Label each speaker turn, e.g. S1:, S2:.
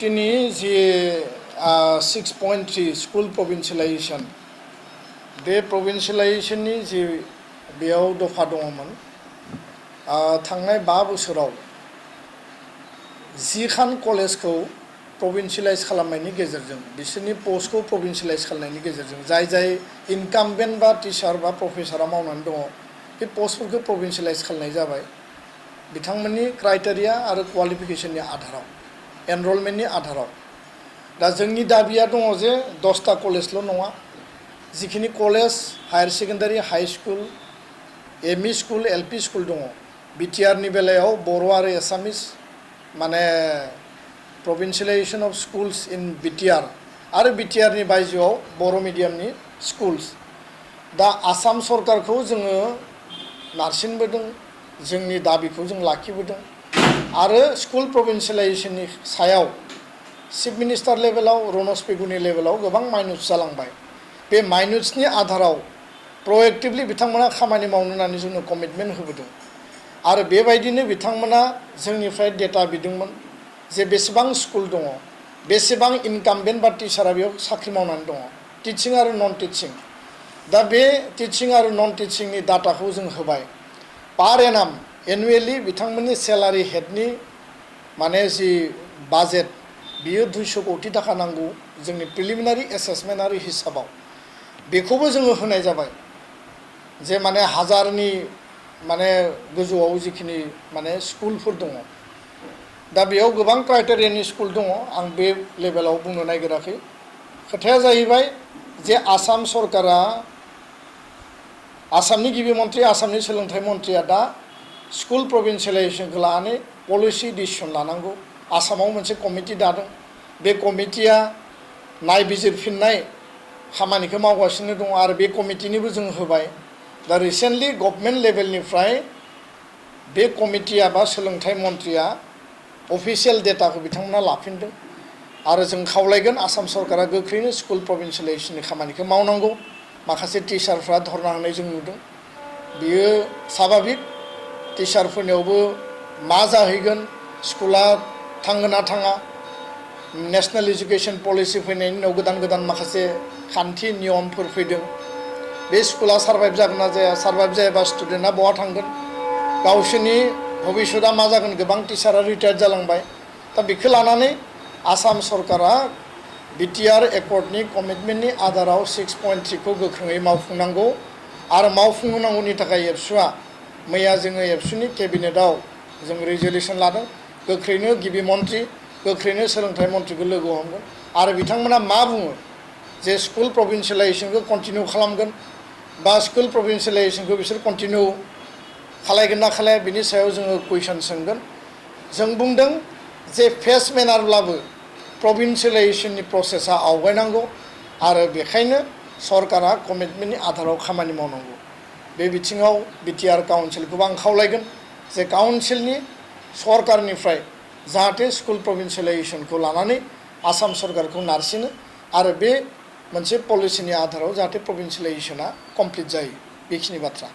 S1: दिनै जे 6.3 स्कुल प्रभिन्सियलाइजेशन बे प्रभिन्सियलाइजेशननि जे बेयाव दफा दङमोन थांनाय 5 बोसोराव 10 खान कलेजखौ प्रभिन्सियलाइज खालामनायनि गेजेरजों बिसोरनि पोस्टखौ प्रभिन्सियलाइज खालामनायनि गेजेरजों जाय इनकाम्बेन्ट बा टिचार बा प्रफेसरा मावनानै दङ बे पोस्टफोरखौ प्रभिन्सियलाइज खालामनाय जाबाय बिथांमोननि क्राइटेरिया आरो क्वालिफिकेशननि आधाराव एनरलमेन्टनि आधाराव दा जोंनि दाबिया दङ जे 10टा कलेजल' नङा जिखिनि college higher secondary high school ME school LP school दङ बिटिआरनि बेलायाव बर' आरो एसामिस माने provincialisation of schools in BTR आरो बिटिआरनि बायजोआव बर' मिडियामनि स्कुल्स दा आसाम सरकारखौ जोङो नारसिनबोदों जोंनि दाबिखौ जों लाखिबोदों आरो स्कुल प्रभिन्सियलाइजेशननि सायाव चिफ मिनिस्टार लेभेलाव रनज पेगुनि लेभेलाव गोबां माइनस जालांबाय बे माइनसनि आधाराव प्रएक्टिभलि बिथांमोना खामानि मावनो होननानै जोंनो कमिटमेन्ट होबोदों आरो बेबायदिनो बिथांमोना जोंनिफ्राय डेटा बिदोंमोन जे बेसेबां स्कुल दङ बेसेबां इनकाम्बेन्ट बा टिचारा बेयाव साख्रि मावनानै दङ टिचिं आरो नन टिचिं दा बे टिचिं आरो नन टिचिंनि डाटाखौ जों होबाय पार एनाम एनुवेलि बिथांमोननि सेलारि हेडनि माने जि बाजेट बियो 200 कोटी थाखा नांगौ जोंनि प्रिलिमिनारि एसेसमेन्ट आरो हिसाबाव बेखौबो जोङो होनाय जाबाय जे माने हाजारनि माने गोजौआव जिखिनि माने स्कुलफोर दङ दा बेयाव गोबां क्राइटेरियानि स्कुल दङ आं बे लेभेलाव बुंनो नागिराखै खोथाया जाहैबाय जे आसाम सरकारा आसामनि गिबि मन्थ्रि आसामनि सोलोंथाइ मन्थ्रिया दा स्कुल प्रभिन्सियलाइजेशनखौ लानानै पलिसि डिसिसन लानांगौ आसामाव मोनसे कमिटि दादों बे कमिटिया नायबिजिरफिननाय खामानिखौ मावगासिनो दङ आरो बे कमिटिनिबो जों होबाय दा रिसेन्टलि गभर्नमेन्ट लेभेलनिफ्राय बे कमिटिया बा सोलोंथाइ मन्थ्रिया अफिसियेल डेटाखौ बिथांमोना लाफिनदों आरो जों खावलायगोन आसाम सरकारा गोख्रैनो स्कुल प्रभिन्सियलाइजेशननि खामानिखौ मावनांगौ माखासे टिचारफ्रा धरना होनाय जों नुदों बियो स्वाभाबिक टिचारफोरनियावबो मा जाहैगोन स्कुला थांगोन ना थाङा नेशनेल एजुकेशन पलिसि फैनायनि उनाव गोदान माखासे खान्थि नियमफोर फैदों बे स्कुला सारभाइभ जागोन ना जाया सारभाइभ जायाबा स्टुडेन्टआ बहा थांगोन गावसोरनि भबिष्यतआ मा जागोन गोबां टिचारा रिटायार जालांबाय दा बेखौ लानानै आसाम सरकारा बिटिआर एकर्डनि कमिटमेन्टनि आधाराव 6.3 खौ गोख्रोङै मावफुंनांगौ आरो मावफुंनांगौनि थाखाय एबसुआ मैया जोङो एबसुनि केबिनेटआव जों रिजलिउसन लादों गोख्रैनो गिबि मन्थ्रि गोख्रैनो सोलोंथाइ मन्थ्रिखौ लोगो हमगोन आरो बिथांमोना मा बुङो जे स्कुल प्रभिन्सियलाइजेशनखौ कन्टिनिउ खालामगोन बा स्कुल प्रभिन्सियलाइजेशनखौ बिसोर कन्टिनिउ खालायगोन ना खालाया बिनि सायाव जोङो कुइसन सोंगोन जों बुंदों जे फेस मेनारब्लाबो प्रभिन्सियलाइजेशननि प्रसेसा आवगायनांगौ आरो बेखायनो सरकारा कमिटमेन्टनि आधाराव खामानि मावनांगौ बे बिथिङाव बिटिआर काउन्सिलखौबो आं खावलायगोन जे काउन्सिलनि सरकारनिफ्राय जाहाथे स्कुल प्रभिन्सियलाइजेशनखौ लानानै आसाम सरकारखौ नारसिनो आरो बे मोनसे पलिसिनि आधाराव जाहाथे प्रभिन्सियलाइजेशना कमप्लिट जायो बेखिनि बाथ्रा